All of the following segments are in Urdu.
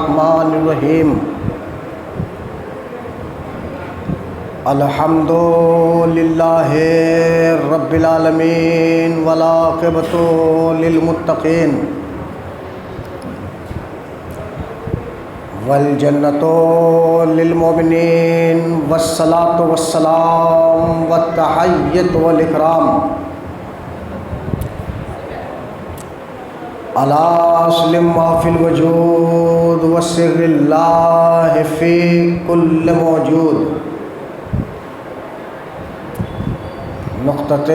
الرحمن الرحیم الحمد للہ رب العالمین والعاقبۃ للمتقین والجنۃ للمؤمنین والصلاۃ والسلام والتحیۃ والاکرام علی اصل ما فی الوجود وسر اللہ فی کل موجود نقطۃ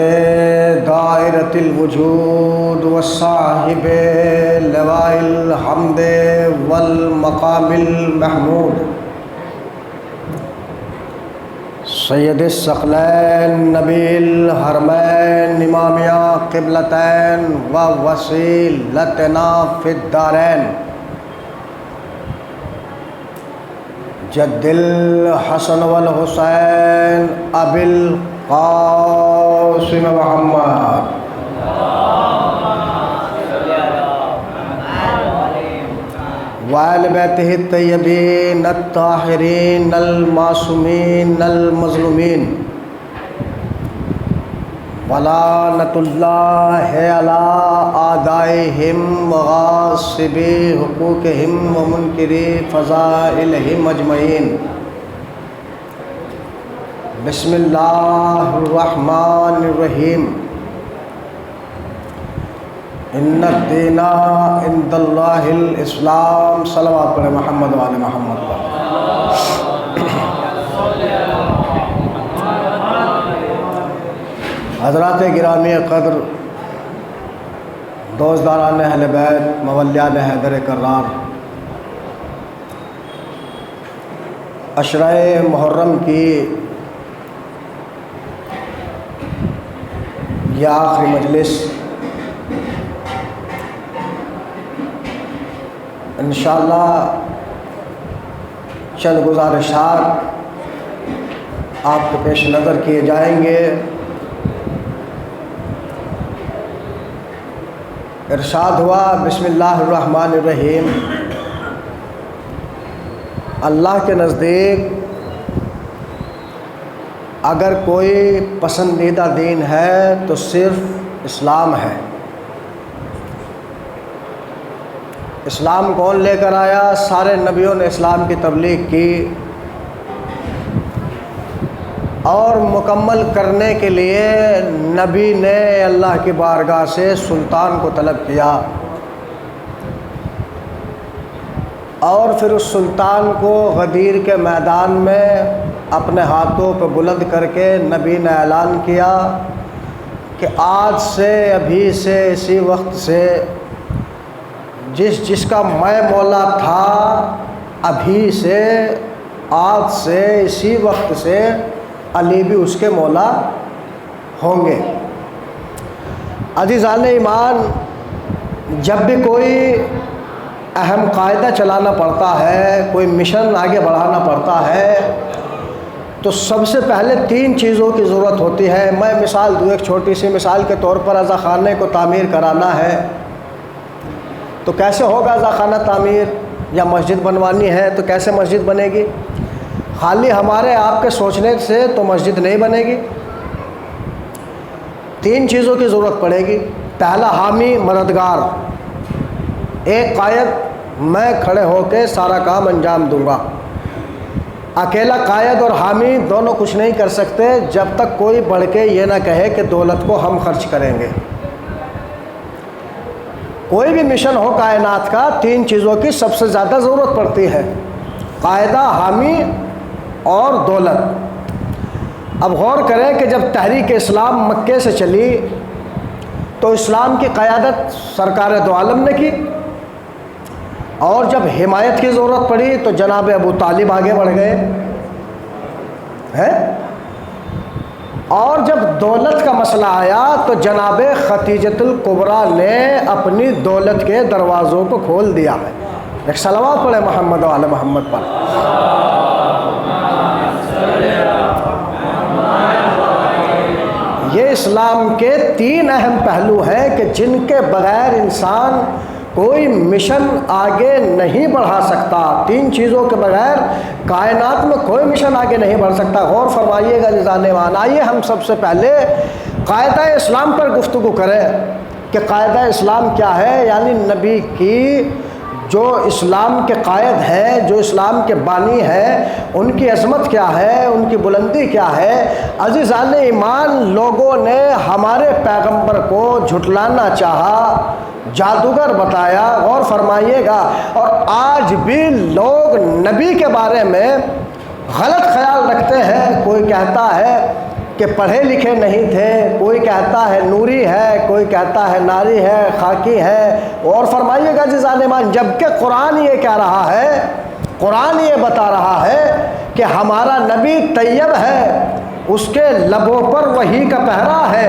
دائرۃ الوجود وصاحب لواء الحمد والمقام المحمود سید الثقلین نبی الحرمین امامیہ قبلتین و وسیلتنا فی الدارین جد الحسن والحسین ابی القاسم محمد وآل بیتہ الطیبین الطاہرین المعصومین المظلومین ولعنۃ اللہ علی اعدائہم وغاصبی حقوقہم ومنکری فضائلہم اجمعین بسم اللہ الرحمن الرحیم ان الدین عند اللہ الاسلام صلوات پڑھیں محمد وعلی محمد حضرات گرامی قدر دوستداران اہل بیت مولیان حیدر کرار عشرہ محرم کی یہ آخری مجلس انشاءاللہ چند گزارشات آپ کے پیش نظر کیے جائیں گے۔ ارشاد ہوا بسم اللہ الرحمن الرحیم، اللہ کے نزدیک اگر کوئی پسندیدہ دین ہے تو صرف اسلام ہے۔ اسلام کون لے کر آیا؟ سارے نبیوں نے اسلام کی تبلیغ کی، اور مکمل کرنے کے لیے نبی نے اللہ کی بارگاہ سے سلطان کو طلب کیا، اور پھر اس سلطان کو غدیر کے میدان میں اپنے ہاتھوں پہ بلند کر کے نبی نے اعلان کیا کہ آج سے، ابھی سے، اسی وقت سے جس کا میں مولا تھا، ابھی سے، آج سے، اسی وقت سے علی بھی اس کے مولا ہوں گے۔ عزیزان ایمان، جب بھی کوئی اہم قاعدہ چلانا پڑتا ہے، کوئی مشن آگے بڑھانا پڑتا ہے، تو سب سے پہلے تین چیزوں کی ضرورت ہوتی ہے۔ میں مثال دوں، ایک چھوٹی سی مثال کے طور پر عزا خانے کو تعمیر کرانا ہے تو کیسے ہوگا عزا خانہ تعمیر؟ یا مسجد بنوانی ہے تو کیسے مسجد بنے گی؟ خالی ہمارے آپ کے سوچنے سے تو مسجد نہیں بنے گی، تین چیزوں کی ضرورت پڑے گی۔ پہلا، حامی مددگار، ایک قائد، میں کھڑے ہو کے سارا کام انجام دوں گا۔ اکیلا قائد اور حامی دونوں کچھ نہیں کر سکتے جب تک کوئی بڑھ کے یہ نہ کہے کہ دولت کو ہم خرچ کریں گے۔ کوئی بھی مشن ہو کائنات کا، تین چیزوں کی سب سے زیادہ ضرورت پڑتی ہے، قاعدہ، حامی اور دولت۔ اب غور کریں کہ جب تحریک اسلام مکے سے چلی تو اسلام کی قیادت سرکار دو عالم نے کی، اور جب حمایت کی ضرورت پڑی تو جناب ابو طالب آگے بڑھ گئے ہیں، اور جب دولت کا مسئلہ آیا تو جناب ختیجۃ الکبریٰ نے اپنی دولت کے دروازوں کو کھول دیا ہے۔ ایک صلوات پڑھے محمد وعلی محمد پر۔ یہ اسلام کے تین اہم پہلو ہیں کہ جن کے بغیر انسان کوئی مشن آگے نہیں بڑھا سکتا. 3 چیزوں کے بغیر کائنات میں کوئی مشن آگے نہیں بڑھ سکتا. غور فرمائیے گا عزیزان ایمان. آئیے ہم سب سے پہلے قاعدہ اسلام پر گفتگو کریں کہ قاعدہ اسلام کیا ہے، یعنی نبی کی جو اسلام کے قائد ہیں، جو اسلام کے بانی ہیں، ان کی عظمت کیا ہے، ان کی بلندی کیا ہے. عزیزان ایمان، لوگوں نے ہمارے پیغمبر کو جھٹلانا چاہا، جادوگر بتایا. غور فرمائیے گا. اور آج بھی لوگ نبی کے بارے میں غلط خیال رکھتے ہیں. کوئی کہتا ہے کہ پڑھے لکھے نہیں تھے، کوئی کہتا ہے نوری ہے، کوئی کہتا ہے ناری ہے، خاکی ہے. اور فرمائیے گا عزیزان ایمان، جبکہ قرآن یہ کہہ رہا ہے، قرآن یہ بتا رہا ہے کہ ہمارا نبی طیب ہے، اس کے لبوں پر وحی کا پہرا ہے،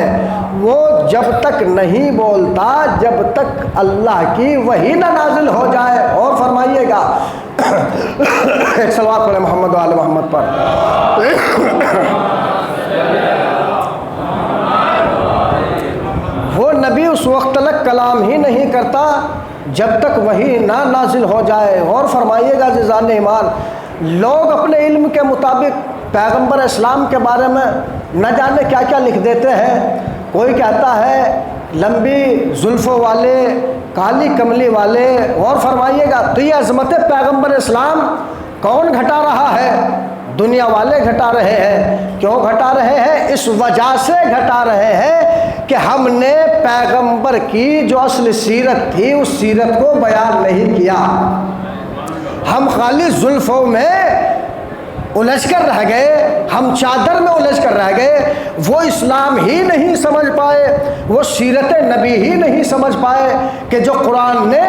وہ جب تک نہیں بولتا جب تک اللہ کی وحی نہ نازل ہو جائے. اور فرمائیے گا ایک صلوات پڑھیں محمد و آل محمد پر. وہ نبی اس وقت تک کلام ہی نہیں کرتا جب تک وحی نہ نازل ہو جائے. اور فرمائیے گا عزیزان ایمان، لوگ اپنے علم کے مطابق پیغمبر اسلام کے بارے میں نہ جانے کیا کیا لکھ دیتے ہیں. کوئی کہتا ہے لمبی زلفوں والے، کالی کملی والے. اور فرمائیے گا تو یہ عظمت پیغمبر اسلام کون گھٹا رہا ہے؟ دنیا والے گھٹا رہے ہیں. کیوں گھٹا رہے ہیں؟ اس وجہ سے گھٹا رہے ہیں کہ ہم نے پیغمبر کی جو اصل سیرت تھی اس سیرت کو بیان نہیں کیا. ہم خالی زلفوں میں الجھ کر رہ گئے، ہم چادر میں الجھ کر رہ گئے. وہ اسلام ہی نہیں سمجھ پائے، وہ سیرت نبی ہی نہیں سمجھ پائے کہ جو قرآن نے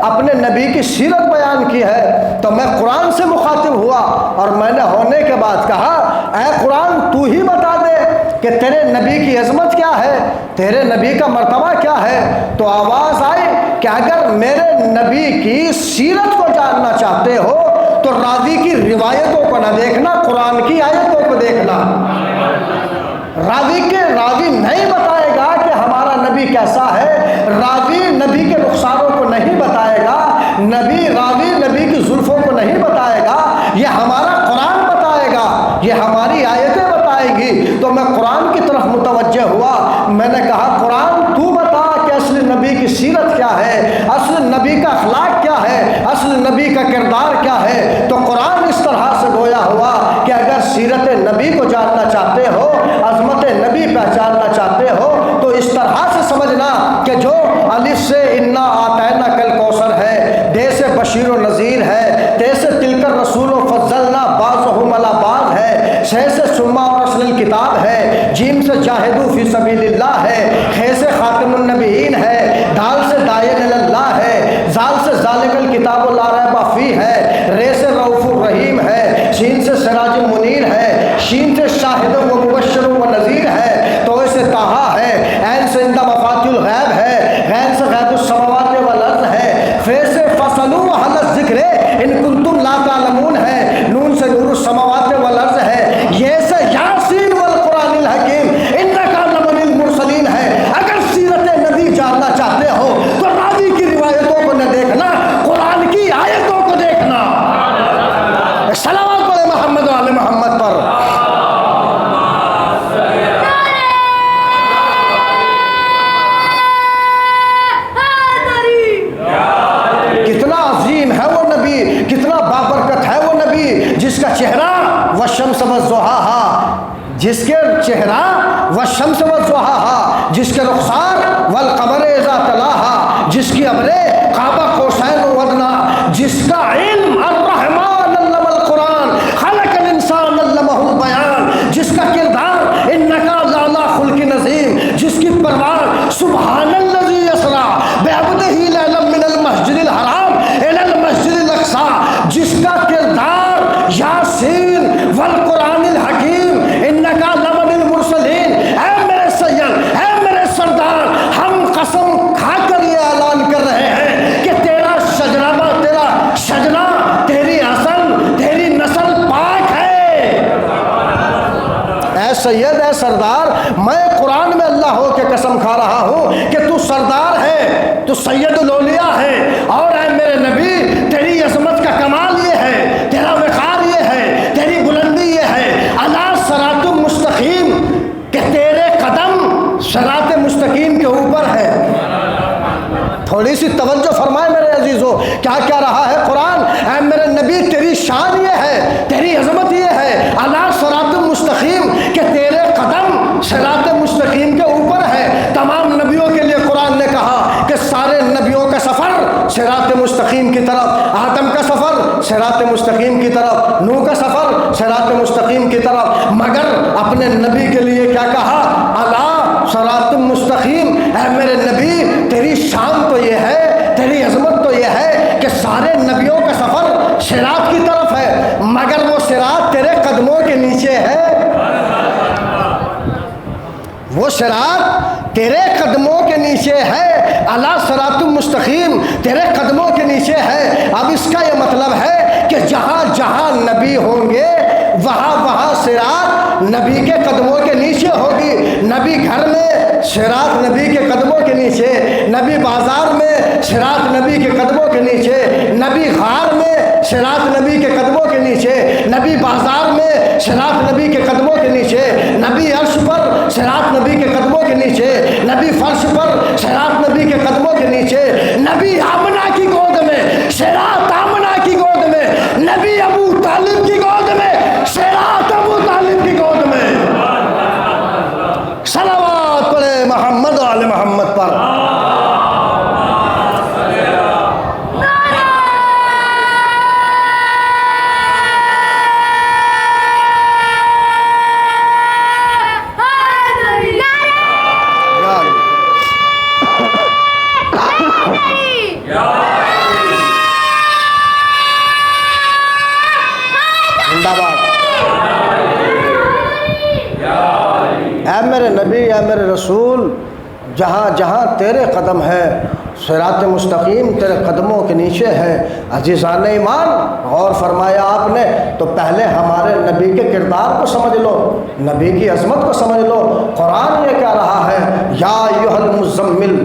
اپنے نبی کی سیرت بیان کی ہے. تو میں قرآن سے مخاطب ہوا اور میں نے ہونے کے بعد کہا اے قرآن تو ہی بتا دے کہ تیرے نبی کی عظمت کیا ہے، تیرے نبی کا مرتبہ کیا ہے. تو آواز آئی کہ اگر میرے نبی کی سیرت کو جاننا چاہتے ہو تو راوی کی روایتوں کو نہ دیکھنا، قرآن کی آیتوں کو دیکھنا. راوی نہیں بتائے گا کہ ہمارا نبی کیسا ہے، راوی نبی کے رخساروں کو نہیں بتائے گا، راوی نبی کی زلفوں کو نہیں بتائے گا. یہ ہمارا قرآن بتائے گا، یہ ہماری آیتیں بتائے گی. تو میں قرآن کی طرف متوجہ ہوا. میں نے کہا قرآن تو بتا کہ اصل نبی کی سیرت کیا ہے، اصل نبی کا اخلاق کیا ہے، اصل نبی کا کردار کیا ہے. تو قرآن اس طرح سے گویا ہوا کہ اگر سیرت نبی کو جاننا چاہتے ہو، عظمت نبی پہچاننا چاہتے ہو، تو اس طرح سے سمجھنا کہ جو الف سے انا آتینا کل کوثر ہے، دے سے بشیر و نذیر ہے، تے سے تلک الرسول و فضلنا بعضهم علی بعض ہے، سے سما اور اصل الکتاب ہے، جیم سے جاہدوا فی سبیل اللہ ہے، خے سے خاتم النبیین ہے، دال سے داعین اللہ ہے، زال سے ذالک الکتاب لا ریب فیہ ہے، رے سے رؤوف الرحیم ہے، شین سے سراج منیر ہے، شین سے شاہد و مبشر و نذیر ہے، تو سے طٰہٰ ہے، عین سے عند مفاتیح الغیب ہے، غین سے غیب السماوات والارض ہے، فے سے فصلوا اہل الذکر ان کنتم لا تعلمون ہے، نون سے نور السماوات والارض ہے، یہ سے یاسین والقرآن الحکیم انک لمن المرسلین ہے. اگر سیرت نبی جاننا چاہتے ہو تو راوی کی روایتوں کو نہ دیکھنا، قرآن کی آیتوں کو دیکھنا. صلوات پڑھیں محمد و آل محمد پر. کتنا عظیم ہے وہ نبی، کتنا بابرکت ہے وہ نبی جس کا چہرہ والشمس والضحیٰ، جس کے چہرہ والشمس والضحیٰ، جس کے رخسار والقمر اذا تلاہا، جس کی ابریں قاب قوسین وادنیٰ، جس کا علم الرحمن علم القرآن خلق الانسان علمہ البیان، جس کا کردار انک لعلی خلق عظیم، جس کی پرواز سبحان الذی اسریٰ بعبدہ لیلا من المسجد الحرام الی المسجد الاقصی، جس کا کردار یاسین والقرآن الحکیم انک لمن المرسلین. اے میرے سید، اے میرے سردار، ہم قسم کھا کر یہ اعلان کر رہے ہیں کہ تیرا شجرہ، تیری اصل، تیری نسل پاک ہے. اے سید، اے سردار، میں قرآن میں اللہ ہو کے قسم کھا رہا ہوں کہ تو سردار ہے، تو سید الاولیاء ہے، اور اے میرے نبی تیری عظمت کا کمال یہ ہے، تیرا وقار یہ ہے، تیری بلندی یہ ہے، علی صراط مستقیم، کہ تیرے قدم صراط مستقیم کے اوپر ہے۔ تھوڑی سی توجہ فرمائے میرے عزیزو، کیا کیا رہا ہے قرآن؟ اے میرے نبی تیری شان یہ ہے، تیری عظمت یہ ہے، علی صراط مستقیم، کہ تیرے قدم صراط مستقیم کے اوپر ہے۔ تمام نبیوں کے لیے قرآن نے کہا کہ سارے نبیوں کا سفر صراط مستقیم کی طرف، آدم کا سفر صراط مستقیم کی طرف، نوح کا سفر صراط مستقیم کی طرف، مگر اپنے نبی کے لیے کیا کہا؟ علی صراط مستقیم۔ اے میرے نبی تیری شان تو یہ ہے، تیری عظمت تو یہ ہے کہ سارے نبیوں کا سفر صراط کی طرف ہے، مگر وہ صراط تیرے قدموں کے نیچے ہے، وہ صراط تیرے قدموں کے نیچے ہے، علی صراط مستقیم، تیرے قدموں کے نیچے ہے۔ اب اس کا یہ مطلب ہے کہ جہاں جہاں نبی ہوں گے وہاں وہاں صراط نبی کے قدموں کے نیچے ہوگی۔ نبی گھر میں صراط نبی کے قدموں کے نیچے، نبی بازار میں صراط نبی کے قدموں کے نیچے، نبی غار میں صراط نبی کے قدموں کے نیچے، نبی بازار میں صراط نبی کے قدموں کے نیچے، نبی عرش پر صراط نبی کے قدموں کے نیچے، نبی فرش پر صراط نبی کے قدموں کے نیچے، نبی آمنہ کی گود میں صراط آمنہ کی گود میں، نبی ابو طالب کی گود میں صراط ابو طالب کی گود میں۔ صلوات پڑھے محمد و آل محمد پر۔ اے میرے نبی، اے میرے رسول، جہاں جہاں تیرے قدم ہے صراط مستقیم تیرے قدموں کے نیچے ہے۔ عزیزان ایمان، غور فرمایا آپ نے تو پہلے ہمارے نبی کے کردار کو سمجھ لو، نبی کی عظمت کو سمجھ لو۔ قرآن یہ کہہ رہا ہے یا ایھا المزمل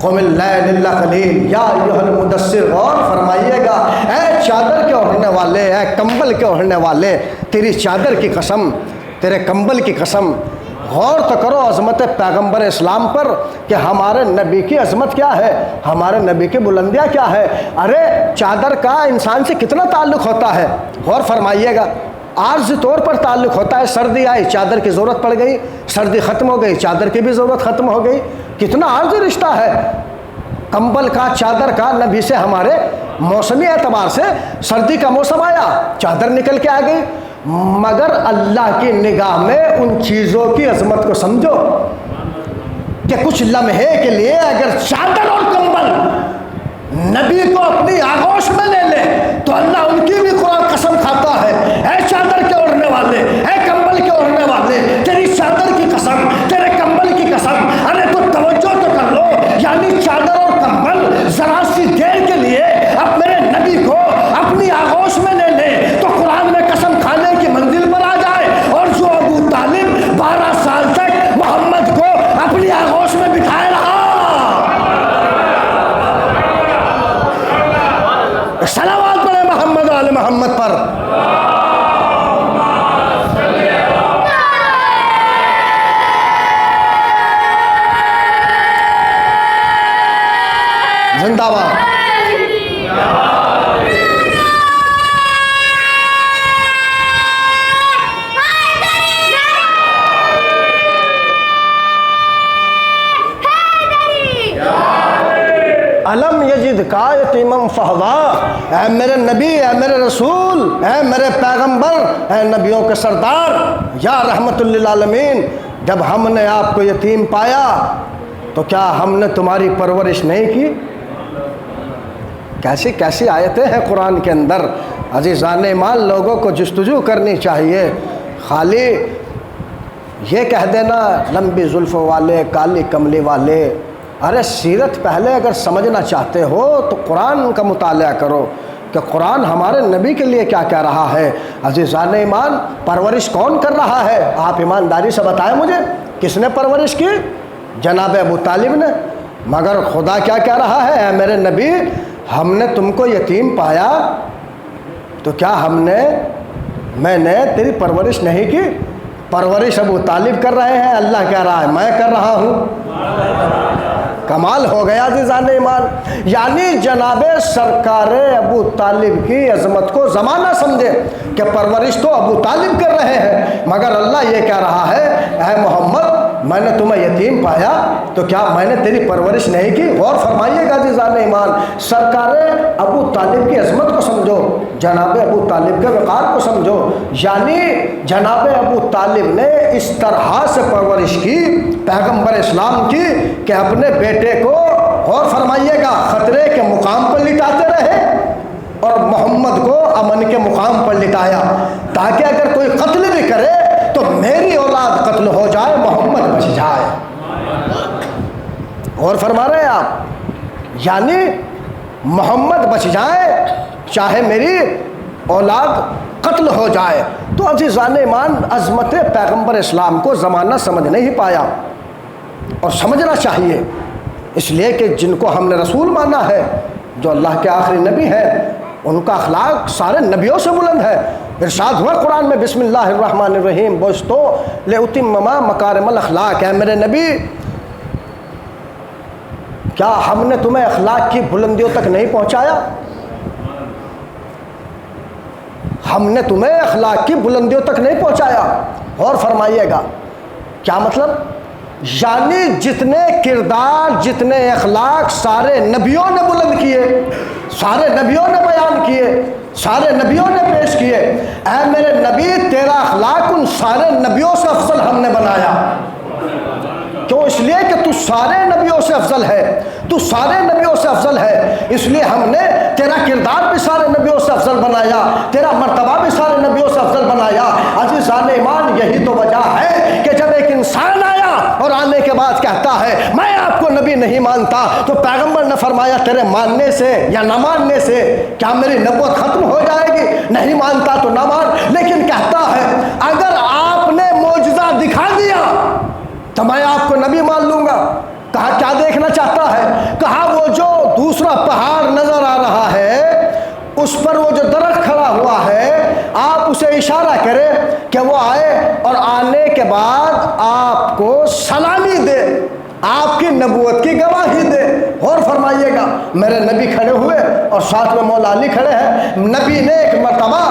قم اللیل الا قلیل یا ایھا المدثر۔ غور فرمائیے گا، اے چادر کے اوڑھنے والے، اے کمبل کے اوڑھنے والے، تیری چادر کی قسم، تیرے کمبل کی قسم۔ غور تو کرو عظمت پیغمبر اسلام پر کہ ہمارے نبی کی عظمت کیا ہے، ہمارے نبی کی بلندیاں کیا ہے۔ ارے چادر کا انسان سے کتنا تعلق ہوتا ہے، غور فرمائیے گا۔ عارضی طور پر تعلق ہوتا ہے، سردی آئی چادر کی ضرورت پڑ گئی، سردی ختم ہو گئی چادر کی بھی ضرورت ختم ہو گئی، کتنا عارضی رشتہ ہے کمبل کا، چادر کا نبی سے ہمارے۔ موسمی اعتبار سے سردی کا موسم آیا چادر نکل کے آ گئی، مگر اللہ کی نگاہ میں ان چیزوں کی عظمت کو سمجھو کہ کچھ لمحے کے لیے اگر چادر اور کمبل نبی کو اپنی آغوش میں لے لے تو اللہ ان کی بھی قرآن قسم کھاتا ہے، اے چادر کے اوڑھنے والے، اے کمبل کے اوڑھنے والے، تیری چادر کی قسم، تیرے کمبل کی قسم۔ ارے تو توجہ تو کر لو، یعنی چادر اور کمبل ذرا سی دیر کے لیے اب میرے نبی کو اپنی آغوش میں لے لے تو قرآن میں قسم کھانے کی منزل پر آ جائے، اور جو ابو طالب 12 سال تک محمد کو اپنی آغوش میں بٹھائے رہا۔ صلوات پڑھے محمد و آل محمد پر۔ زندہ باد۔ علم یجد کا یتیمم فہوا۔ اے میرے نبی، اے میرے رسول، اے میرے پیغمبر، اے نبیوں کے سردار، یا رحمت للعالمین، جب ہم نے آپ کو یتیم پایا تو کیا ہم نے تمہاری پرورش نہیں کی؟ کیسی کیسی آیتیں ہیں قرآن کے اندر۔ عزیزان ایمان، لوگوں کو جستجو کرنی چاہیے، خالی یہ کہہ دینا لمبی زلفوں والے، کالی کملی والے۔ ارے سیرت پہلے اگر سمجھنا چاہتے ہو تو قرآن کا مطالعہ کرو کہ قرآن ہمارے نبی کے لیے کیا کہہ رہا ہے۔ عزیزان ایمان، پرورش کون کر رہا ہے؟ آپ ایمانداری سے بتائیں مجھے، کس نے پرورش کی؟ جناب ابو طالب نے، مگر خدا کیا کہہ رہا ہے، اے میرے نبی ہم نے تم کو یتیم پایا تو کیا میں نے تیری پرورش نہیں کی؟ پرورش ابو طالب کر رہے ہیں، اللہ کہہ رہا ہے میں کر رہا ہوں۔ کمال ہو گیا عزیزان ایمان، یعنی جناب سرکار ابو طالب کی عظمت کو زمانہ سمجھے کہ پرورش تو ابو طالب کر رہے ہیں، مگر اللہ یہ کہہ رہا ہے اے محمد میں نے تمہیں یتیم پایا تو کیا میں نے تیری پرورش نہیں کی؟ غور فرمائیے گا عزیزان ایمان، سرکار ابو طالب کی عظمت کو سمجھو، جناب ابو طالب کے وقار کو سمجھو، یعنی جناب ابو طالب نے اس طرح سے پرورش کی پیغمبر اسلام کی کہ اپنے بیٹے کو، غور فرمائیے گا، خطرے کے مقام پر لٹاتے رہے اور محمد کو امن کے مقام پر لٹایا تاکہ اگر کوئی قتل بھی کرے تو میری اولاد قتل ہو جائے، محمد بچ جائے۔ غور فرما رہے ہیں آپ، یعنی محمد بچ جائے چاہے میری اولاد قتل ہو جائے۔ تو عزیزان ایمان عظمت پیغمبر اسلام کو زمانہ سمجھ نہیں پایا اور سمجھنا چاہیے، اس لیے کہ جن کو ہم نے رسول مانا ہے، جو اللہ کے آخری نبی ہیں، ان کا اخلاق سارے نبیوں سے بلند ہے۔ ارشاد ہوا قرآن میں بسم اللہ الرحمن الرحیم بوستو لأتمم مکارم الاخلاق، ہے میرے نبی کیا ہم نے تمہیں اخلاق کی بلندیوں تک نہیں پہنچایا؟ ہم نے تمہیں اخلاق کی بلندیوں تک نہیں پہنچایا؟ غور فرمائیے گا کیا مطلب، یعنی جتنے کردار جتنے اخلاق سارے نبیوں نے بلند کیے، سارے نبیوں نے بیان کیے، سارے نبیوں نے پیش کیے، اے میرے نبی تیرا اخلاق ان سارے نبیوں سے افضل ہم نے بنایا۔ کیوں؟ اس لیے کہ تو سارے نبیوں سے افضل ہے، تو سارے نبیوں سے افضل ہے، اس لیے ہم نے تیرا کردار بھی سارے نبیوں سے افضل بنایا، تیرا مرتبہ بھی سارے نبیوں سے افضل بنایا۔ عزیزان ایمان یہی تو وجہ ہے کہ جب ایک انسان آیا اور آنے کے بعد کہتا ہے میں آپ کو نبی نہیں مانتا، تو پیغمبر نے فرمایا تیرے ماننے سے یا نہ ماننے سے کیا میری نبوت ختم ہو جائے گی؟ نہیں مانتا تو نہ مان، لیکن کہتا ہے اگر آپ نے معجزہ دکھا دیا تو میں آپ کو نبی مان لوں گا۔ کہا کیا دیکھنا چاہتا ہے؟ کہا وہ جو دوسرا پہاڑ نظر آ رہا ہے اس پر وہ جو درخت کھڑا ہوا ہے آپ اسے اشارہ کرے کہ وہ آئے اور آنے کے بعد آپ کو سلامی دے، آپ کی نبوت کی گواہی دے۔ غور فرمائیے گا، میرے نبی کھڑے ہوئے اور ساتھ میں مولا علی کھڑے ہیں، نبی نے ایک مرتبہ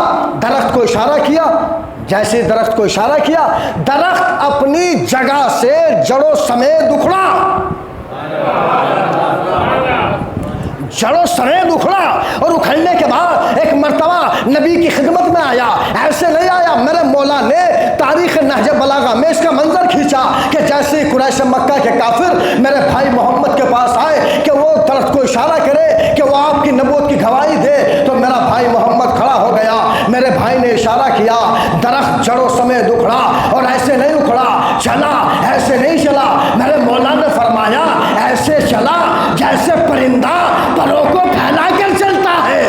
درخت کو اشارہ کیا، جیسے درخت کو اشارہ کیا درخت اپنی جگہ سے جڑوں سمیت اکھڑا، جڑوں سمیت اکھڑا، اور اکھڑنے کے بعد ایک مرتبہ نبی کی خدمت میں آیا، ایسے نہیں آیا، میرے مولا نے تاریخ نہج بلاغہ میں اس کا منظر کھینچا کہ جیسے قریش مکہ کے کافر میرے بھائی محمد کے پاس آئے کہ وہ درخت کو اشارہ کرے کہ وہ آپ کی نبوت کی گواہی دے، تو میرا بھائی محمد کھڑا ہو گیا، میرے بھائی نے اشارہ کیا، درخت جڑوں سمیت اکھڑا، اور ایسے نہیں اکھڑا، چلا، ایسے نہیں چلا، میرے مولا نے فرمایا ایسے چلا جیسے پرندہ پروں کو پھیلا کر چلتا ہے۔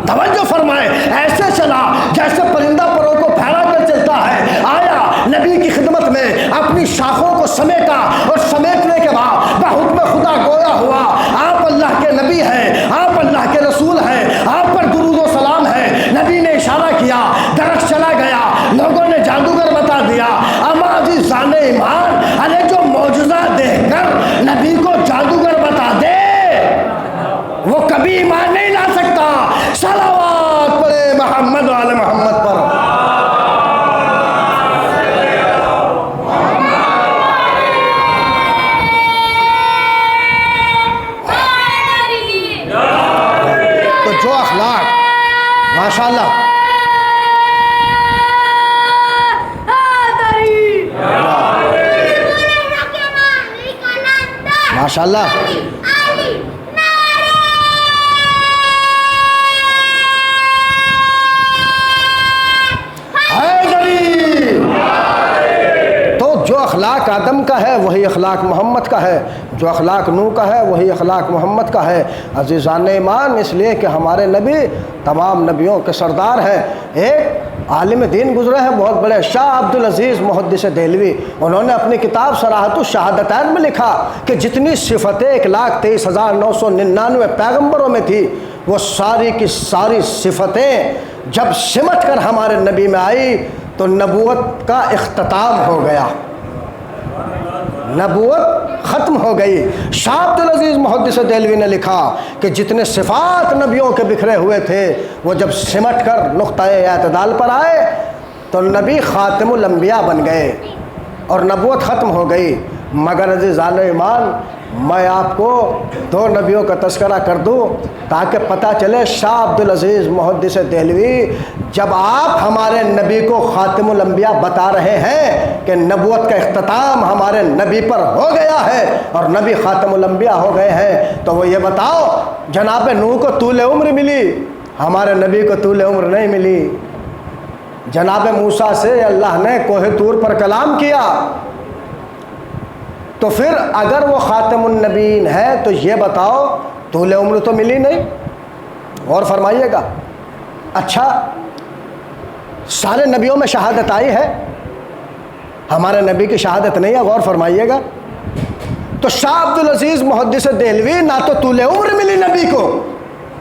توجہ فرمائے، ایسے چلا جیسے پرندہ پروں کو پھیلا کر چلتا ہے۔ آیا نبی کی خدمت میں اپنی شاخوں کو سمیٹا، اور سمیٹنے کے بعد بحکم خدا گویا ہوا آپ اللہ کے نبی ہیں، آپ اللہ کے رسول ہیں، آپ پر درود و سلام ہے۔ نبی نے اشارہ کیا، درخت چلا گیا، لوگوں نے جادوگر بتا دیا۔ اما عزیزان ایمان ارے جو معجزہ دیکھ کر نبی کو جادوگر بتا دے وہ کبھی ایمان نہیں لا سکتا۔ صلوات پڑھے محمد وعلی محمد پر۔ تو جو اخلاق ماشاءاللہ ماشاءاللہ تو جو اخلاق آدم کا ہے وہی اخلاق محمد کا ہے، جو اخلاق نوح کا ہے وہی اخلاق محمد کا ہے۔ عزیزان ایمان اس لیے کہ ہمارے نبی تمام نبیوں کے سردار ہیں۔ ایک عالم دین گزرے ہیں بہت بڑے، شاہ عبدالعزیز محدث دہلوی، انہوں نے اپنی کتاب صراحت الشہادتین میں لکھا کہ جتنی صفتیں 1,23,999 پیغمبروں میں تھی، وہ ساری کی ساری صفتیں جب سمٹ کر ہمارے نبی میں آئی تو نبوت کا اختتام ہو گیا، نبوت ختم ہو گئی۔ شاہ عبدالعزیز محدث دہلوی نے لکھا کہ جتنے صفات نبیوں کے بکھرے ہوئے تھے وہ جب سمٹ کر نقطۂ اعتدال پر آئے تو نبی خاتم الانبیاء بن گئے اور نبوت ختم ہو گئی۔ مگر عزیزان ایمان، میں آپ کو 2 نبیوں کا تذکرہ کر دوں تاکہ پتہ چلے شاہ عبدالعزیز محدث دہلوی جب آپ ہمارے نبی کو خاتم الانبیاء بتا رہے ہیں کہ نبوت کا اختتام ہمارے نبی پر ہو گیا ہے اور نبی خاتم الانبیاء ہو گئے ہیں، تو وہ یہ بتاؤ جناب نوح کو طول عمر ملی، ہمارے نبی کو طول عمر نہیں ملی۔ جناب موسیٰ سے اللہ نے کوہ طور پر کلام کیا، تو پھر اگر وہ خاتم النبیین ہے تو یہ بتاؤ طول عمر تو ملی نہیں؟ غور فرمائیے گا۔ اچھا، سارے نبیوں میں شہادت آئی ہے، ہمارے نبی کی شہادت نہیں ہے، غور فرمائیے گا۔ تو شاہ عبدالعزیز محدث دہلوی نہ تو طول عمر ملی نبی کو،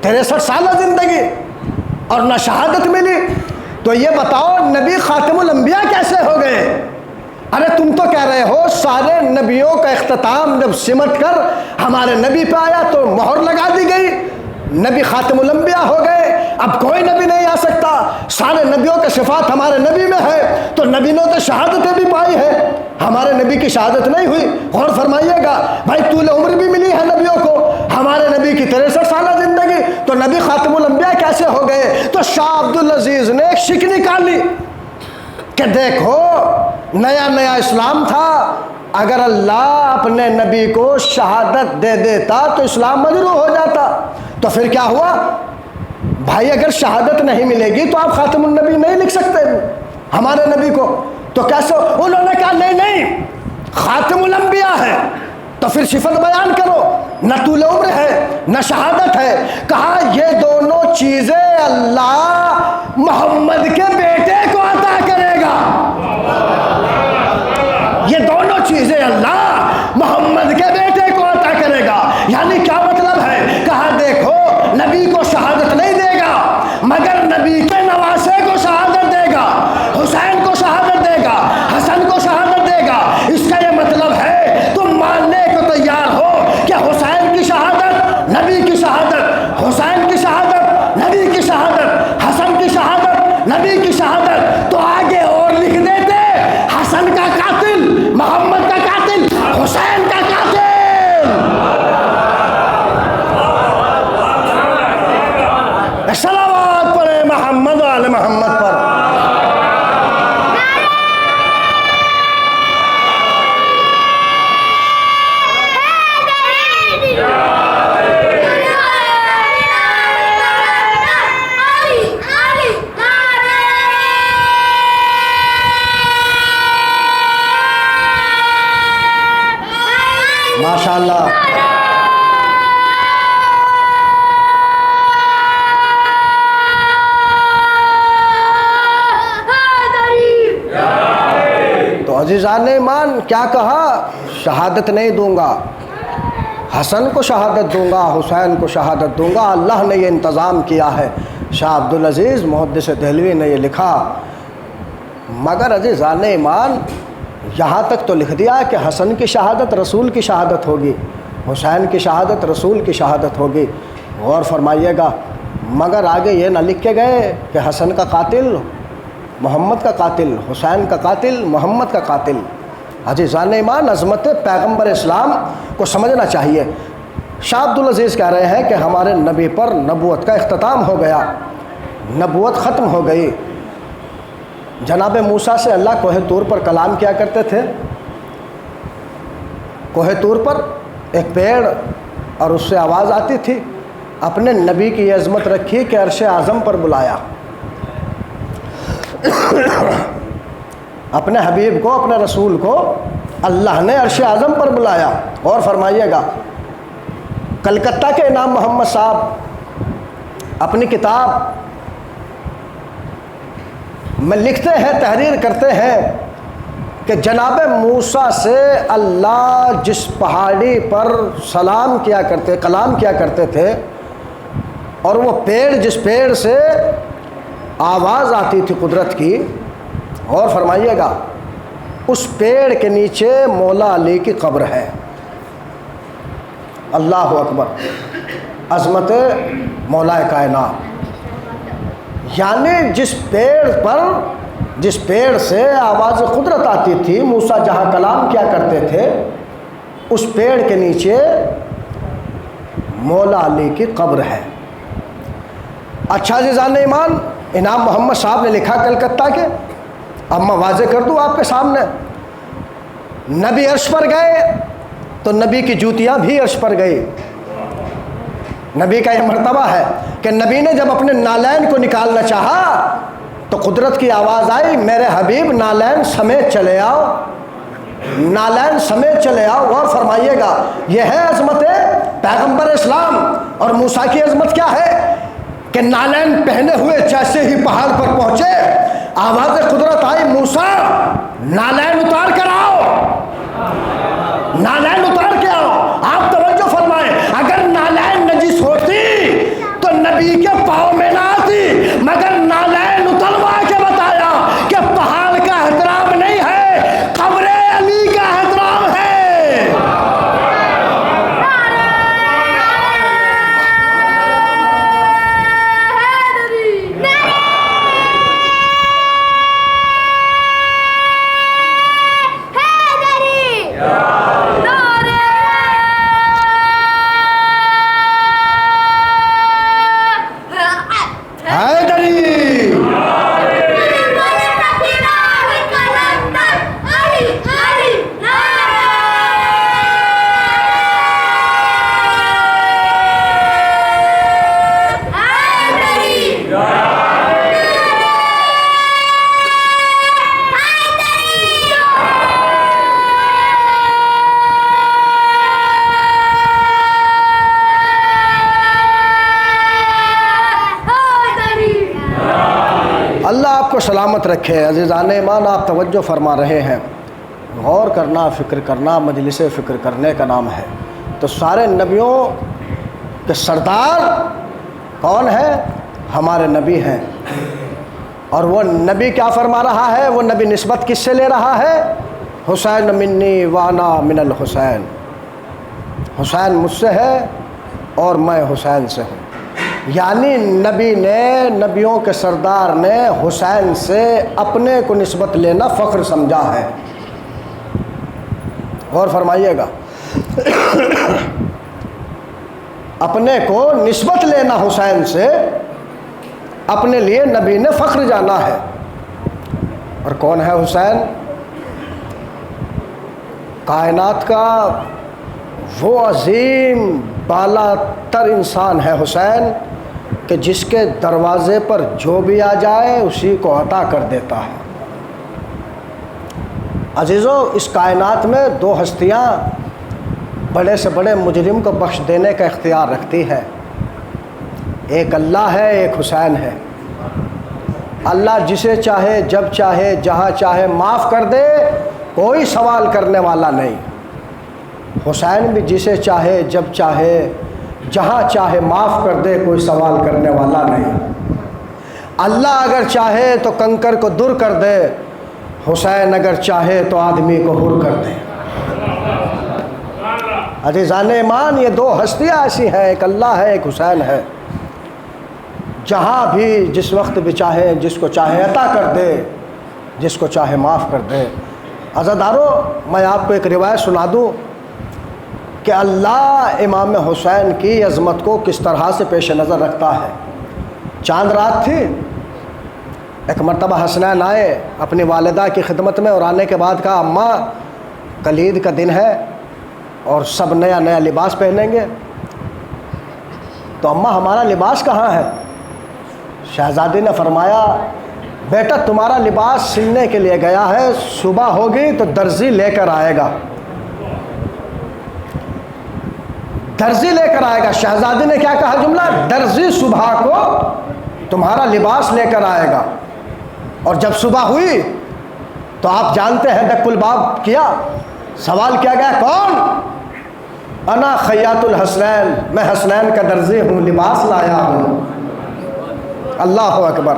63 سالہ زندگی، اور نہ شہادت ملی، تو یہ بتاؤ نبی خاتم الانبیاء کیسے ہو گئے؟ ارے تم تو کہہ رہے ہو سارے نبیوں کا اختتام جب سمٹ کر ہمارے نبی پہ آیا تو مہر لگا دی گئی، نبی خاتم الانبیاء ہو گئے، اب کوئی نبی نہیں آ سکتا، سارے نبیوں کے صفات ہمارے نبی میں ہے، تو نبی نے تو شہادتیں بھی پائی ہے، ہمارے نبی کی شہادت نہیں ہوئی۔ غور فرمائیے گا بھائی، طول عمر بھی ملی ہے نبیوں کو، ہمارے نبی کی 63 سالہ زندگی، تو نبی خاتم الانبیاء کیسے ہو گئے؟ تو شاہ عبدالعزیز نے ایک شک نکالی کہ دیکھو نیا نیا اسلام تھا، اگر اللہ اپنے نبی کو شہادت دے دیتا تو اسلام مجروح ہو جاتا، تو پھر کیا ہوا بھائی؟ اگر شہادت نہیں ملے گی تو آپ خاتم النبی نہیں لکھ سکتے ہمارے نبی کو، تو کیسے؟ انہوں نے کہا نہیں خاتم الانبیاء ہے تو پھر صفت بیان کرو، نہ طول عمر ہے نہ شہادت ہے۔ کہا یہ دونوں چیزیں اللہ محمد کے بیٹے کو عطا کرے گا، یہ دونوں چیزیں اللہ محمد کے بیٹے کو عطا کرے گا۔ یعنی کیا مطلب ہے؟ کہا دیکھو نبی کو شہادت نہیں دے گا مگر نبی کے نواسے کو شہادت دے گا، حسین کو شہادت دے گا، حسن کو شہادت دے گا۔ اس کا یہ مطلب ہے تم ماننے کو تیار ہو کہ حسین کی شہادت نبی کی شہادت، حسین کی شہادت نبی کی شہادت، حسن کی شہادت نبی کی شہادت، تو آگے اور لکھ دیتے حسن کا قاتل، محمد کا قاتل، حسین کا قاتل۔ صلوات پڑھے محمد و آل محمد پر۔ ماشاء اللہ۔ تو عزیزان ایمان کیا کہا؟ شہادت نہیں دوں گا، حسن کو شہادت دوں گا، حسین کو شہادت دوں گا، اللہ نے یہ انتظام کیا ہے۔ شاہ عبدالعزیز محدث دہلوی نے یہ لکھا، مگر عزیزان ایمان یہاں تک تو لکھ دیا کہ حسن کی شہادت رسول کی شہادت ہوگی، حسین کی شہادت رسول کی شہادت ہوگی۔ غور فرمائیے گا، مگر آگے یہ نہ لکھ کے گئے کہ حسن کا قاتل محمد کا قاتل، حسین کا قاتل محمد کا قاتل۔ عزیزان ایمان عظمت پیغمبر اسلام کو سمجھنا چاہیے۔ شاہ عبدالعزیز کہہ رہے ہیں کہ ہمارے نبی پر نبوت کا اختتام ہو گیا، نبوت ختم ہو گئی۔ جناب موسیٰ سے اللہ کوہ طور پر کلام کیا کرتے تھے، کوہ طور پر ایک پیڑ اور اس سے آواز آتی تھی، اپنے نبی کی یہ عظمت رکھی کہ عرش اعظم پر بلایا، اپنے حبیب کو، اپنے رسول کو اللہ نے عرش اعظم پر بلایا۔ اور فرمائیے گا، کلکتہ کے انعام محمد صاحب اپنی کتاب میں لکھتے ہیں، تحریر کرتے ہیں کہ جناب موسیٰ سے اللہ جس پہاڑی پر کلام کیا کرتے تھے، اور وہ پیڑ، جس پیڑ سے آواز آتی تھی قدرت کی، اور فرمائیے گا اس پیڑ کے نیچے مولا علی کی قبر ہے۔ اللہ اکبر، عظمت مولا کائنات۔ یعنی جس پیڑ سے آواز قدرت آتی تھی، موسیٰ جہاں کلام کیا کرتے تھے، اس پیڑ کے نیچے مولا علی کی قبر ہے۔ اچھا عزیزان ایمان، انعام محمد صاحب نے لکھا کلکتہ کے، اب میں واضح کر دوں آپ کے سامنے، نبی عرش پر گئے تو نبی کی جوتیاں بھی عرش پر گئی۔ نبی کا یہ مرتبہ ہے کہ نبی نے جب اپنے نالین کو نکالنا چاہا تو قدرت کی آواز آئی، میرے حبیب نالین سمیت چلے آؤ، نالین سمیت چلے آؤ۔ غور فرمائیے گا، یہ ہے عظمت پیغمبر اسلام۔ اور موسیٰ کی عظمت کیا ہے کہ نالین پہنے ہوئے جیسے ہی پہاڑ پر پہنچے، آواز قدرت آئی، موسیٰ نالین اتار کر آؤ، نالین اتار کے آؤ۔ آپ توجہ فرمائیں، اگر نالین نجس ہوتی تو نبی کے پاؤں میں نہ آتی، مگر نالین اتروا کے بتایا کہ پہاڑ کا احترام نہیں ہے، قبر علی کا احترام ہے۔ سلامت رکھے۔ عزیزان ایمان، آپ توجہ فرما رہے ہیں، غور کرنا، فکر کرنا مجلس فکر کرنے کا نام ہے۔ تو سارے نبیوں کے سردار کون ہے؟ ہمارے نبی ہیں۔ اور وہ نبی کیا فرما رہا ہے؟ وہ نبی نسبت کس سے لے رہا ہے؟ حسین منی وانا من الحسین، حسین مجھ سے ہے اور میں حسین سے ہوں۔ یعنی نبی نے، نبیوں کے سردار نے حسین سے اپنے کو نسبت لینا فخر سمجھا ہے۔ غور فرمائیے گا، اپنے کو نسبت لینا حسین سے اپنے لیے نبی نے فخر جانا ہے۔ اور کون ہے حسین؟ کائنات کا وہ عظیم بالا تر انسان ہے حسین، کہ جس کے دروازے پر جو بھی آ جائے اسی کو عطا کر دیتا ہے۔ عزیزو، اس کائنات میں دو ہستیاں بڑے سے بڑے مجرم کو بخش دینے کا اختیار رکھتی ہے، ایک اللہ ہے، ایک حسین ہے۔ اللہ جسے چاہے، جب چاہے، جہاں چاہے معاف کر دے، کوئی سوال کرنے والا نہیں۔ حسین بھی جسے چاہے، جب چاہے، جہاں چاہے معاف کر دے، کوئی سوال کرنے والا نہیں۔ اللہ اگر چاہے تو کنکر کو دور کر دے، حسین اگر چاہے تو آدمی کو حر کر دے۔ عزیزان ایمان، یہ دو ہستیاں ایسی ہیں، ایک اللہ ہے، ایک حسین ہے۔ جہاں بھی، جس وقت بھی چاہے، جس کو چاہے عطا کر دے، جس کو چاہے معاف کر دے۔ عزادارو، میں آپ کو ایک روایت سنا دوں کہ اللہ امام حسین کی عظمت کو کس طرح سے پیش نظر رکھتا ہے۔ چاند رات تھی، ایک مرتبہ حسنین آئے اپنی والدہ کی خدمت میں، اور آنے کے بعد کہا، اماں کل عید کا دن ہے اور سب نیا نیا لباس پہنیں گے، تو اماں ہمارا لباس کہاں ہے؟ شہزادی نے فرمایا، بیٹا تمہارا لباس سلنے کے لیے گیا ہے، صبح ہوگی تو درزی لے کر آئے گا، درزی لے کر آئے گا۔ شہزادی نے کیا کہا جملہ؟ درزی صبح کو تمہارا لباس لے کر آئے گا۔ اور جب صبح ہوئی تو آپ جانتے ہیں دق الباب کیا، سوال کیا گیا کون؟ انا خیاط الحسنین، میں حسنین کا درزی ہوں، لباس لایا ہوں۔ اللہ اکبر۔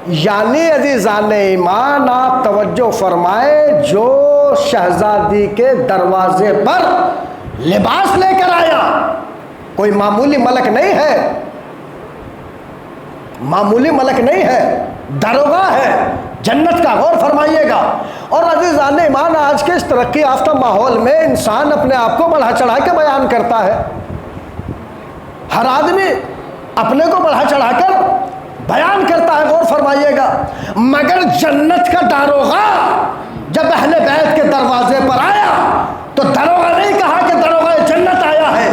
یعنی عزیزان ایمان آپ توجہ فرمائے، جو شہزادی کے دروازے پر لباس لے کر آیا کوئی معمولی ملک نہیں ہے، معمولی ملک نہیں ہے، داروغہ ہے جنت کا، غور فرمائیے گا۔ اور عزیزان ایمان آج کے اس ترقی یافتہ ماحول میں انسان اپنے آپ کو بڑھا چڑھا کے بیان کرتا ہے، ہر آدمی اپنے کو بڑھا چڑھا کر بیان کرتا ہے، غور فرمائیے گا۔ مگر جنت کا داروغہ جب اہل بیت کے دروازے پر آیا تو داروغہ نہیں کہا کہ داروغہ جنت آیا ہے،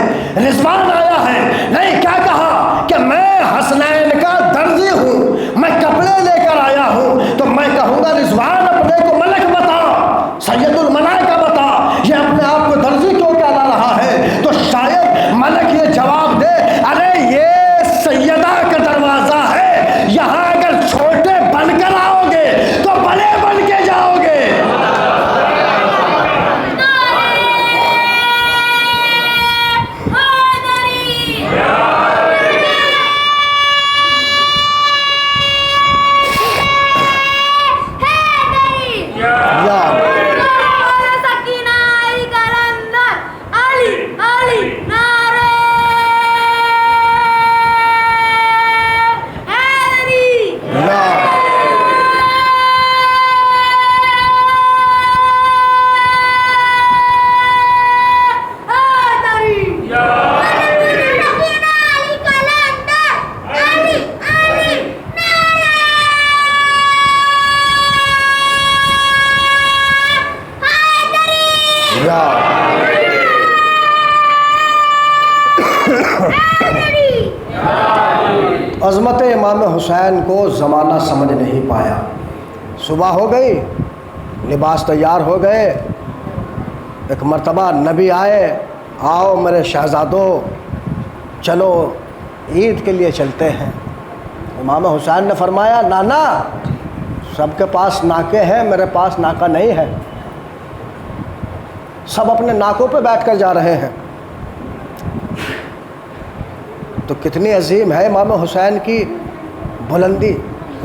رضوان آیا ہے، نہیں، کیا کہا کہ میں حسنین کا درزی ہوں، میں کپڑے لے کر آیا ہوں، تو میں کہوں گا رضوان اپنے کو ملک بتا، سید الملائکہ بتا، یہ اپنے آپ کو درزی کیوں کہلا رہا ہے؟ تو شاید ملک یہ جواب دے، ارے یہ سیدہ کا دروازہ ہے، یہاں اگر چھوٹے بن کر آؤ گے تو بڑے بن کے جاؤ گے۔ عظمت امام حسین کو زمانہ سمجھ نہیں پایا۔ صبح ہو گئی، لباس تیار ہو گئے، ایک مرتبہ نبی آئے، آؤ میرے شہزادوں چلو عید کے لیے چلتے ہیں۔ امام حسین نے فرمایا نانا سب کے پاس ناکے ہیں، میرے پاس ناکہ نہیں ہے۔ سب اپنے ناکوں پہ بیٹھ کر جا رہے ہیں۔ تو کتنی عظیم ہے امام حسین کی بلندی،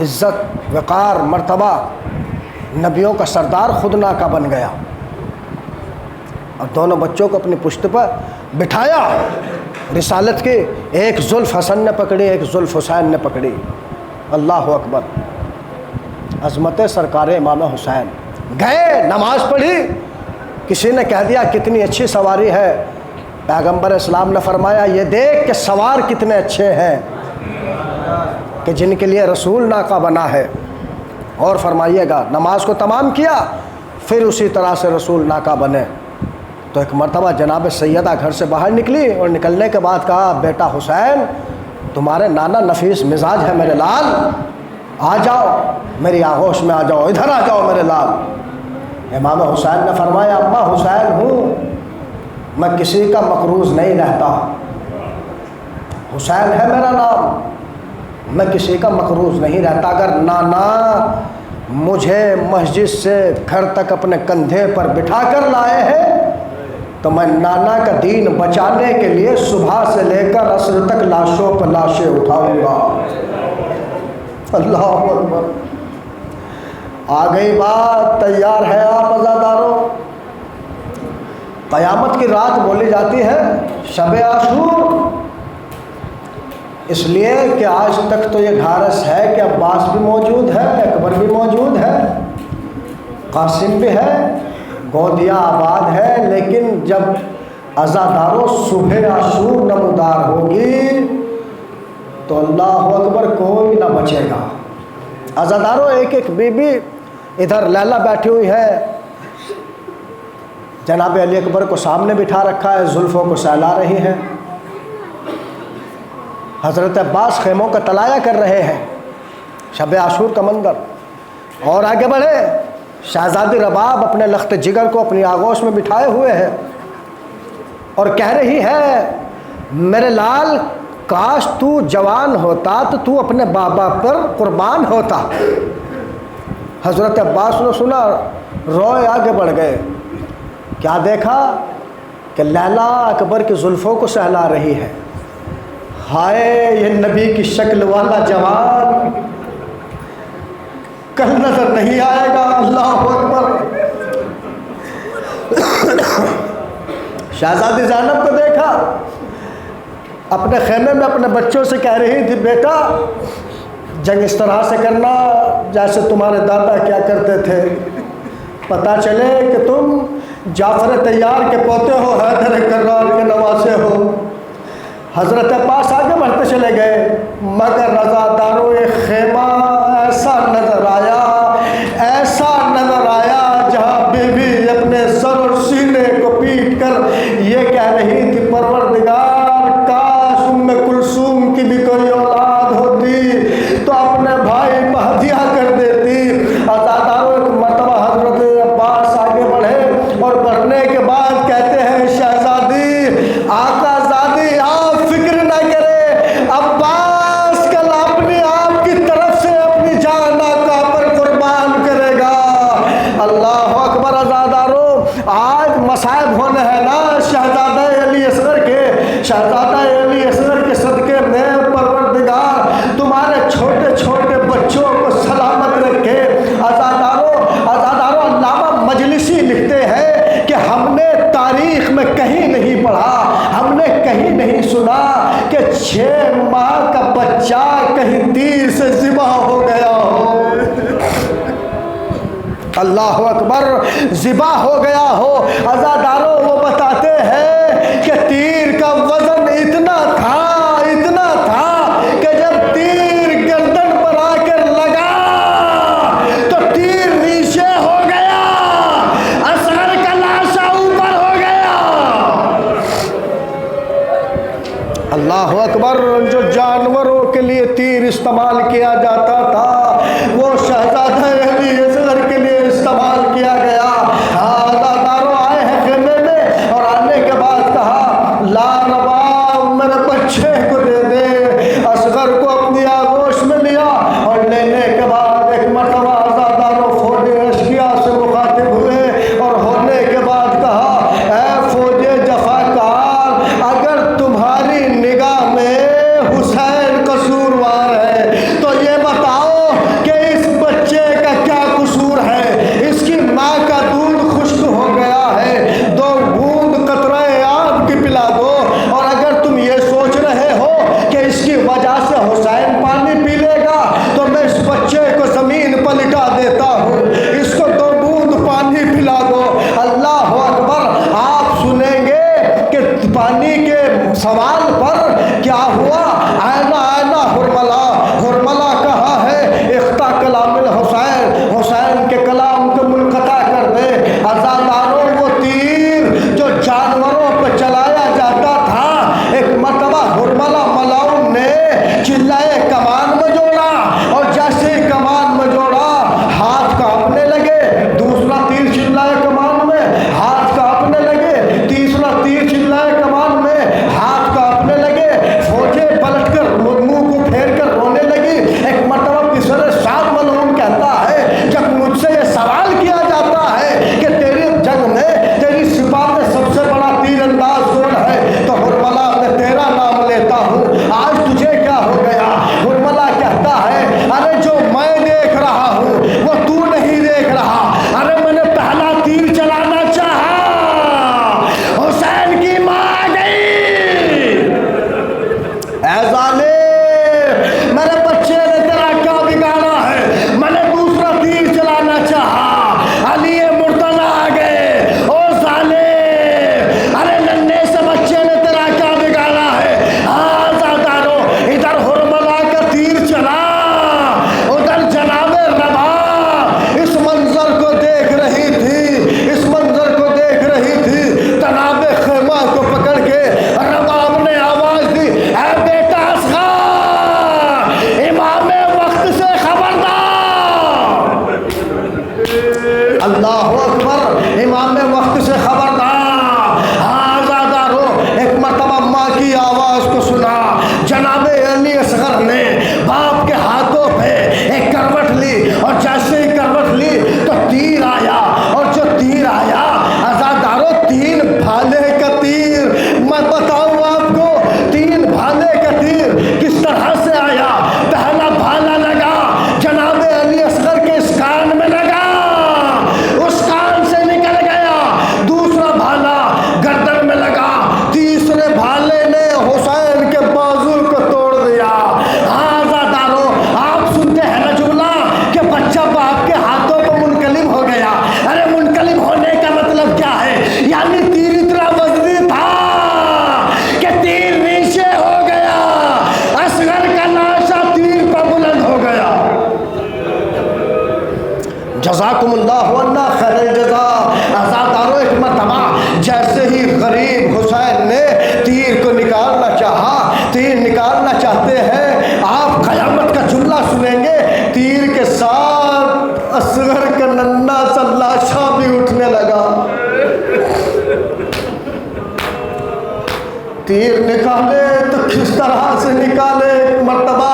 عزت، وقار، مرتبہ، نبیوں کا سردار خود ناکہ بن گیا اور دونوں بچوں کو اپنی پشت پر بٹھایا۔ رسالت کی ایک زلف حسن نے پکڑی، ایک زلف حسین نے پکڑی۔ اللہ اکبر، عظمت سرکار امام حسین۔ گئے، نماز پڑھی، کسی نے کہہ دیا کتنی اچھی سواری ہے، پیغمبر اسلام نے فرمایا یہ دیکھ کہ سوار کتنے اچھے ہیں کہ جن کے لیے رسول ناکہ بنا ہے۔ اور فرمائیے گا نماز کو تمام کیا، پھر اسی طرح سے رسول ناکہ بنے۔ تو ایک مرتبہ جناب سیدہ گھر سے باہر نکلی اور نکلنے کے بعد کہا بیٹا حسین تمہارے نانا نفیس مزاج ہے میرے لال، آ جاؤ میری آغوش میں آ جاؤ، ادھر آ جاؤ میرے لال۔ امام حسین نے فرمایا اماں حسین ہوں، میں کسی کا مقروض نہیں رہتا، حسین ہے میرا نام، میں کسی کا مقروض نہیں رہتا۔ اگر نانا مجھے مسجد سے گھر تک اپنے کندھے پر بٹھا کر لائے ہیں تو میں نانا کا دین بچانے کے لیے صبح سے لے کر عصر تک لاشوں پر لاشیں اٹھاؤں گا۔ اللہ اکبر، آ گئی بات، تیار ہے آپ عزاداروں؟ قیامت کی رات بولی جاتی ہے شب عاشور، اس لیے کہ آج تک تو یہ گھارس ہے کہ عباس بھی موجود ہے، اکبر بھی موجود ہے، قاسم بھی ہے، گودیا آباد ہے، لیکن جب عزاداروں صبح عاشور نمودار ہوگی تو اللہ اکبر کوئی نہ بچے گا۔ عزاداروں ایک ایک بی بی، ادھر لیلا بیٹھی ہوئی ہے، جناب علی اکبر کو سامنے بٹھا رکھا ہے، زلفوں کو سہلا رہی ہیں، حضرت عباس خیموں کا طلایہ کر رہے ہیں، شب عاشور کا منظر۔ اور آگے بڑھے، شہزادی رباب اپنے لخت جگر کو اپنی آغوش میں بٹھائے ہوئے ہے اور کہہ رہی ہے میرے لال کاش تو جوان ہوتا تو تو اپنے بابا پر قربان ہوتا۔ حضرت عباس نے سنا، روئے آگے بڑھ گئے۔ کیا دیکھا کہ لیلا اکبر کی زلفوں کو سہلا رہی ہے۔ ہائے یہ نبی کی شکل والا جوان کل نظر نہیں آئے گا۔ اللہ اکبر۔ شہزادی زینب کو دیکھا، اپنے خیمے میں اپنے بچوں سے کہہ رہی تھی، بیٹا جنگ اس طرح سے کرنا جیسے تمہارے دادا کیا کرتے تھے، پتہ چلے کہ تم جعفر طیار کے پوتے ہو، حیدر کرار کے نواسے ہو۔ حضرت عباس آگے بڑھتے چلے گئے، مگر رضاداروں خیمہ ایسا نظر آیا جہاں بی بی اپنے سر اور سینے کو پیٹ کر یہ کہہ رہی تھی، پروردگار کاش ام کلثوم کی بھی کوئی اولاد ہوتی تو اپنے بھائی کو ہدیہ کر دیتی۔ رضاداروں ایک مرتبہ حضرت عباس آگے بڑھے اور بڑھنے کے بعد کہتے ہیں، شہزادی آقا زادی آپ فکر نہ کرے، عباس کل اپنے آپ کی طرف سے اپنی جان آقا پر قربان کرے گا۔ اللہ اکبر۔ عزاداروں آج مصائب ہونے ہیں نا شہزادہ علی اصغر کے صدقے میں پروردگار تمہارے چھوٹے چھوٹے بچوں کو سلامت رکھے۔ عزاداروں علامہ مجلسی لکھتے ہیں کہ ہم نے تاریخ میں کہیں نہیں پڑھا، ہم نے کہیں نہیں سنا کہ 6 ماہ کا بچہ کہیں تیر سے ذبح ہو گیا ہو۔ اللہ اکبر، ذبح ہو گیا ہو۔ عزاداروں وہ بتاتے ہیں کہ تیر کا وزن اتنا تھا کہ جب تیر گردن پر آ کر لگا تو تیر نیچے ہو گیا، اصغر کا لاشا اوپر ہو گیا۔ اللہ اکبر۔ جو جانوروں کے لیے تیر استعمال کیا جاتا تھا وہ شہزادہ علی اصغر کے لیے استعمال کیا گیا۔ عزاداروں آئے ہیں خیمے میں اور آنے کے بعد کہا، لا ربا میرے بچے کو دے دے۔ اصغر کو اپنی آغوش میں لیا اور لینے کے بعد ایک مرتبہ عزاداروں فوج اشقیا سے مخاطب ہوئے اور ہونے کے بعد کہا، اے فوج جفاکار، اگر تمہاری نگاہ میں حسین قصوروار ہے تو یہ بتاؤ کہ اس بچے کا کیا قصور ہے؟ اس کی ماں کا دودھ خشک ہو گیا ہے، 2 بوند قطرہ آب کی پلا دو۔ اور اگر تم یہ سوچ رہے ہو کہ اس کی وجہ سے حسین پانی پی لے گا تو میں اس بچے کو زمین پر لٹا دیتا ہوں، اس کو 2 بوند پانی پلا دو۔ اللہ اکبر۔ آپ سنیں گے کہ پانی کے سوال پر کیا ہوا، آئینہ حرملہ کہا ہے، اختا کلام الحسین، حسین کے کلام کو منقطع کر دے۔ عزاداروں وہ تیر جو جانوروں پہ چلایا جاتا تھا، ایک مرتبہ حرملہ ملاؤن نے چلائے کمان میں جوڑا اور جیسے ہی کمان میں جوڑا ہاتھ کانپنے لگے، دوسرا تیر چلائے کمان میں ہاتھ کانپنے لگے، تیسرا تیر چلائے کمان میں ہاتھ کانپنے لگے، فوجیں پلٹ کر منہ کو پھیر کر رونے لگی۔ ایک مرتبہ پسر شاد ملعون کہتا ہے، جب مجھ سے یہ سوال کیا جاتا ہے کہ تیری جنگ میں تیری سپاہ میں سب سے بڑا تیر انداز کون ہے تو حرملہ میں تیرا نام لیتا ہوں۔ آج تجھے کیا ہو گیا؟ جزاکم اللہ عنا خیر الجزا۔ عزادارو ایک مرتبہ جیسے ہی غریب حسین نے تیر کو نکالنا چاہا، تیر نکالنا چاہتے ہیں، آپ قیامت کا جملہ سنیں گے، تیر کے ساتھ اصغر کا ننھا سا لاشا بھی اٹھنے لگا۔ تیر نکالے تو کس طرح سے نکالے؟ ایک مرتبہ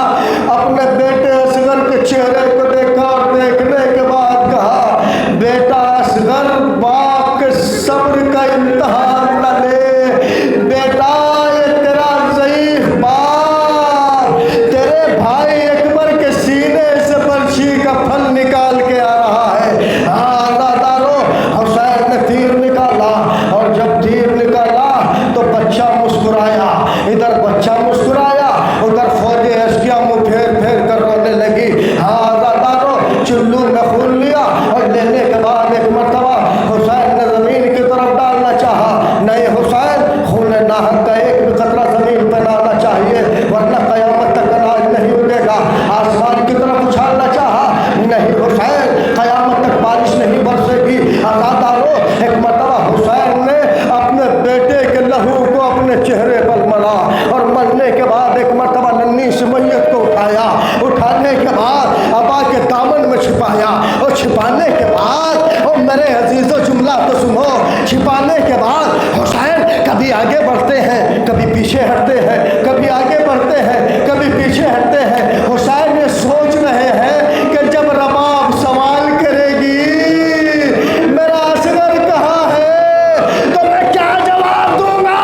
اپنے بیٹے اصغر کے چہرے کو دیکھا اور دیکھنے کے بعد کہا، بیٹا اصغر باپ کے صبر کا امتحان نہ لے، بیٹا یہ تیرا ضعیف باپ تیرے بھائی اکبر کے سینے سے برچھی کا پھل نکال کے آ رہا ہے۔ عزادارو حسین نے تیر نکالا، اور جب تیر نکالا تو بچہ مسکرایا، ادھر بچہ مسکرایا، ادھر فوج اشکیا منہ پھیر پھیر کر رونے لگی۔ عزادارو چلو میں خون لیا، اور لینے کے بعد ایک مرتبہ حسین نے زمین کی طرف ڈالنا چاہا، نہیں حسین خون ناحق کا ایک بھی قطرہ زمین پہ نہ آنا چاہیے ورنہ قیامت تک اناج نہیں اگے گا۔ آسمان کی طرف اچھالنا چاہا، نہیں حسین قیامت تک بارش نہیں برسے گی۔ عزادارو ایک مرتبہ حسین نے اپنے بیٹے کے لہو کو اپنے چہرے پر ملا، اور ملنے کے بعد ایک مرتبہ ننھی سی میت کو اٹھایا، اٹھانے کے بعد ابا کے دامن میں چھپایا، اور چھپانے کے بعد اور میرے عزیزو جملہ تو سنو، چھپانے کے بعد حسین کبھی آگے بڑھتے ہیں کبھی پیچھے ہٹتے ہیں، کبھی آگے بڑھتے ہیں کبھی پیچھے ہٹتے ہیں۔ حسین یہ سوچ رہے ہیں کہ جب رباب سوال کرے گی میرا اصغر کہاں ہے تو میں کیا جواب دوں گا؟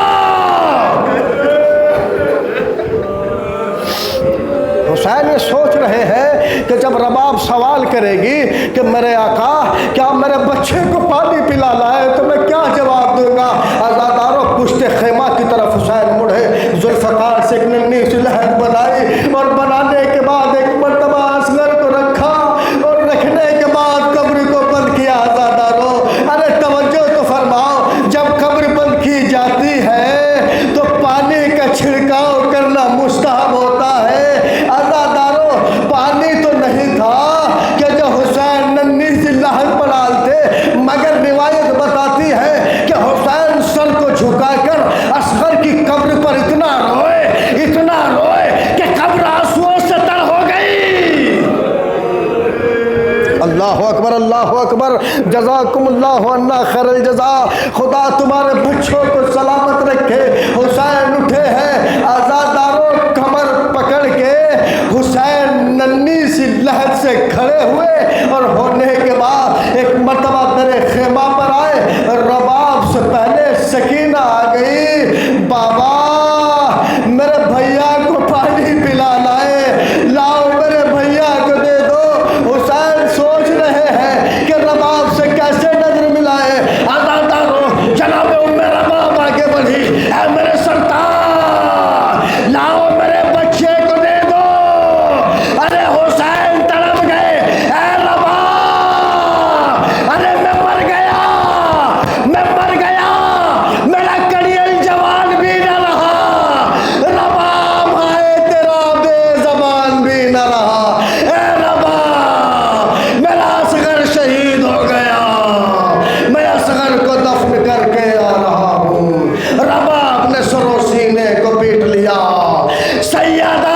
حسین یہ سوچ رہے ہیں کہ جب رباب سوال کرے گی کہ میرے آقا کیا میرے بچے کو پانی پلا لائے تو میں کیا جواب دوں گا؟ عزادارو پشت خیمہ کی طرف حسین مڑے، ذوالفقار سے ایک ننھی سی لہد بنائی، اور بنانے کے بعد ایک مرتبہ اصغر کو رکھا، اور رکھنے کے بعد قبر کو بند کیا۔ عزادارو ارے توجہ تو فرماؤ، جب قبر بند کی جاتی ہے تو پانی کا چھڑکاؤ کرنا مستحب ہوتا ہے۔ عزادارو پانی تو نہیں تھا کہ جو حسین ننھی سی لہد پر ڈالتے، مگر روایت بتاتی ہے کہ حسین سر کو جھکا کر اصغر کی قبر پر اتنا روئے کہ قبر آنسوؤں سے تر ہو گئی۔ اللہ اکبر، اللہ اکبر، جزاکم اللہ عنا خیر الجزا۔ خدا تمہارے بچوں کو سلامت رکھے۔ حسین اٹھے ہیں، عزادارو کمر پکڑ کے حسین ننھی سی لہد سے کھڑے ہوئے، اور ہونے کے بعد ایک مرتبہ میرے خیمہ پر آئے، رباب سے پہلے سکینہ آ گئی، بابا میرے بھیا کو پانی پلانا ہے، لاؤ میرے بھیا کو دے دو۔ حسین سوچ رہے ہیں کہ رباب سے کیسے نظر ملائے۔ عزادارو جناب ام رباب آگے بڑھی، اے میرے سرطان لاؤ میرے بچے کو دے دو۔ ارے حسین تڑپ گئے، اے رباب ارے میں مر گیا، میرا کڑیل جوان بھی نہ رہا، رباب آئے تیرا بے زبان بھی نہ رہا، اے رباب میرا اصغر شہید ہو گیا، میں اصغر کو دفن کر کے آ رہا ہوں۔ رباب نے سرو سینے کو پیٹ لیا، سیدہ